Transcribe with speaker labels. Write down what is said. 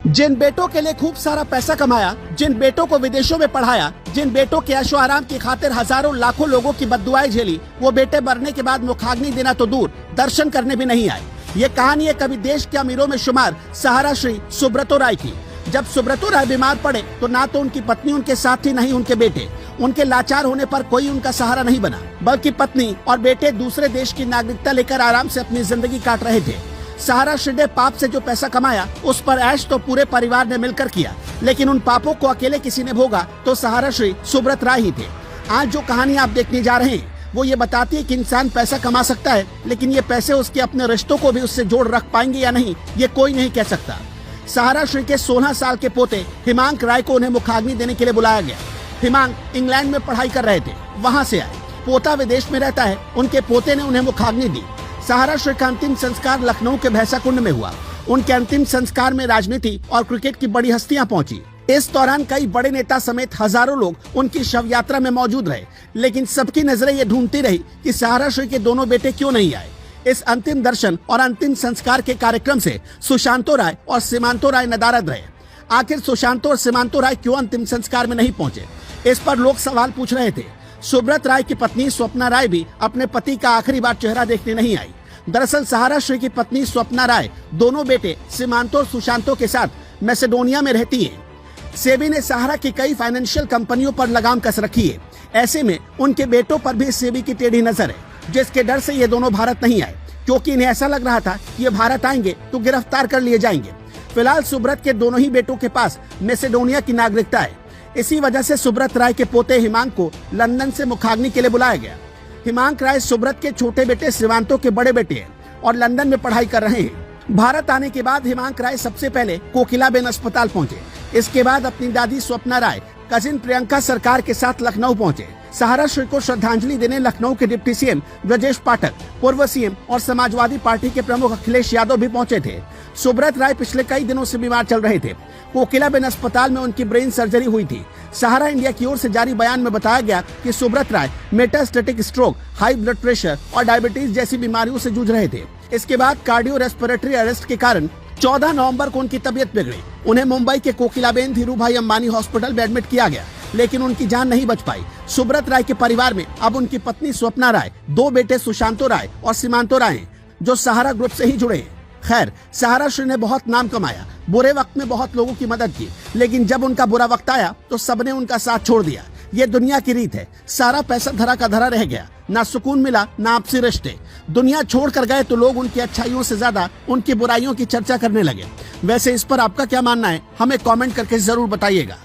Speaker 1: जिन बेटों के लिए खूब सारा पैसा कमाया, जिन बेटों को विदेशों में पढ़ाया, जिन बेटों के ऐशो आराम की खातिर हजारों लाखों लोगों की बद्दुआएं झेली, वो बेटे मरने के बाद मुखाग्नि देना तो दूर, दर्शन करने भी नहीं आए। ये कहानी है कभी देश के अमीरों में शुमार सहारा श्री सुब्रतो राय की। जब सुब्रतो राय बीमार पड़े तो ना तो उनकी पत्नी उनके साथ थी, नहीं उनके बेटे। उनके लाचार होने पर कोई उनका सहारा नहीं बना, बल्कि पत्नी और बेटे दूसरे देश की नागरिकता लेकर आराम से अपनी जिंदगी काट रहे थे। सहारा श्री ने पाप से जो पैसा कमाया, उस पर ऐश तो पूरे परिवार ने मिलकर किया, लेकिन उन पापों को अकेले किसी ने भोगा तो सहारा श्री सुब्रत राय ही थे। आज जो कहानी आप देखने जा रहे हैं वो ये बताती है कि इंसान पैसा कमा सकता है, लेकिन ये पैसे उसके अपने रिश्तों को भी उससे जोड़ रख पाएंगे या नहीं, ये कोई नहीं कह सकता। सहारा श्री के 16 साल के पोते हिमांक राय को उन्हें मुखाग्नि देने के लिए बुलाया गया। हिमांक इंग्लैंड में पढ़ाई कर रहे थे, वहाँ से आए। पोता विदेश में रहता है, उनके पोते ने उन्हें मुखाग्नि दी। सहारा श्री का अंतिम संस्कार लखनऊ के भैंसा कुंड में हुआ। उनके अंतिम संस्कार में राजनीति और क्रिकेट की बड़ी हस्तियां पहुंची। इस दौरान कई बड़े नेता समेत हजारों लोग उनकी शव यात्रा में मौजूद रहे, लेकिन सबकी नजरें ये ढूंढती रही कि सहारा श्री के दोनों बेटे क्यों नहीं आए। इस अंतिम दर्शन और अंतिम संस्कार के कार्यक्रम से सुशांतो राय और सीमांतो राय नदारद रहे। आखिर सुशांतो और सीमांतो राय क्यों अंतिम संस्कार में नहीं पहुंचे, इस पर लोग सवाल पूछ रहे थे। सुब्रत राय की पत्नी स्वप्ना राय भी अपने पति का आखिरी बार चेहरा देखने नहीं आई। दरअसल सहारा श्री की पत्नी स्वप्ना राय दोनों बेटे सीमांतो और सुशांतो के साथ मैसेडोनिया में रहती हैं। सेबी ने सहारा की कई फाइनेंशियल कंपनियों पर लगाम कस रखी है। ऐसे में उनके बेटों पर भी सेबी की टेढ़ी नजर है, जिसके डर से ये दोनों भारत नहीं आए, क्योंकि इन्हें ऐसा लग रहा था कि ये भारत आएंगे तो गिरफ्तार कर लिए जाएंगे। फिलहाल सुब्रत के दोनों ही बेटों के पास मैसेडोनिया की नागरिकता है। इसी वजह से सुब्रत राय के पोते हिमांक को लंदन से मुखाग्नि के लिए बुलाया गया। हिमांक राय सुब्रत के छोटे बेटे शिवांतो के बड़े बेटे हैं और लंदन में पढ़ाई कर रहे हैं। भारत आने के बाद हिमांक राय सबसे पहले कोकिलाबेन अस्पताल पहुंचे। इसके बाद अपनी दादी स्वप्ना राय कजिन प्रियंका सरकार के साथ लखनऊ पहुंचे। सहारा श्री को श्रद्धांजलि देने लखनऊ के डिप्टी सीएम ब्रजेश पाठक, पूर्व सीएम और समाजवादी पार्टी के प्रमुख अखिलेश यादव भी पहुंचे थे। सुब्रत राय पिछले कई दिनों से बीमार चल रहे थे। कोकिलाबेन अस्पताल में उनकी ब्रेन सर्जरी हुई थी। सहारा इंडिया की ओर से जारी बयान में बताया गया कि Subrata Roy metastatic stroke, high blood pressure और डायबिटीज जैसी बीमारियों से जूझ रहे थे। इसके बाद कार्डियो रेस्पिरेटरी अरेस्ट के कारण 14 नवंबर को उनकी तबीयत बिगड़ी। उन्हें मुंबई के कोकिलाबेन धीरूभाई अंबानी हॉस्पिटल में एडमिट किया गया, लेकिन उनकी जान नहीं बच पाई। सुब्रत राय के परिवार में अब उनकी पत्नी स्वप्ना राय, 2 बेटे सुशांतो राय और सीमांतो राय हैं, जो सहारा ग्रुप से ही जुड़े हैं। खैर, सहारा श्री ने बहुत नाम कमाया, बुरे वक्त में बहुत लोगों की मदद की, लेकिन जब उनका बुरा वक्त आया तो सबने उनका साथ छोड़ दिया। ये दुनिया की रीत है। सारा पैसा धरा का धरा रह गया, ना सुकून मिला, ना आपसी रिश्ते। दुनिया छोड़ कर गए तो लोग उनकी अच्छाइयों से ज्यादा उनकी बुराइयों की चर्चा करने लगे। वैसे इस पर आपका क्या मानना है, हमें कमेंट करके जरूर बताइएगा।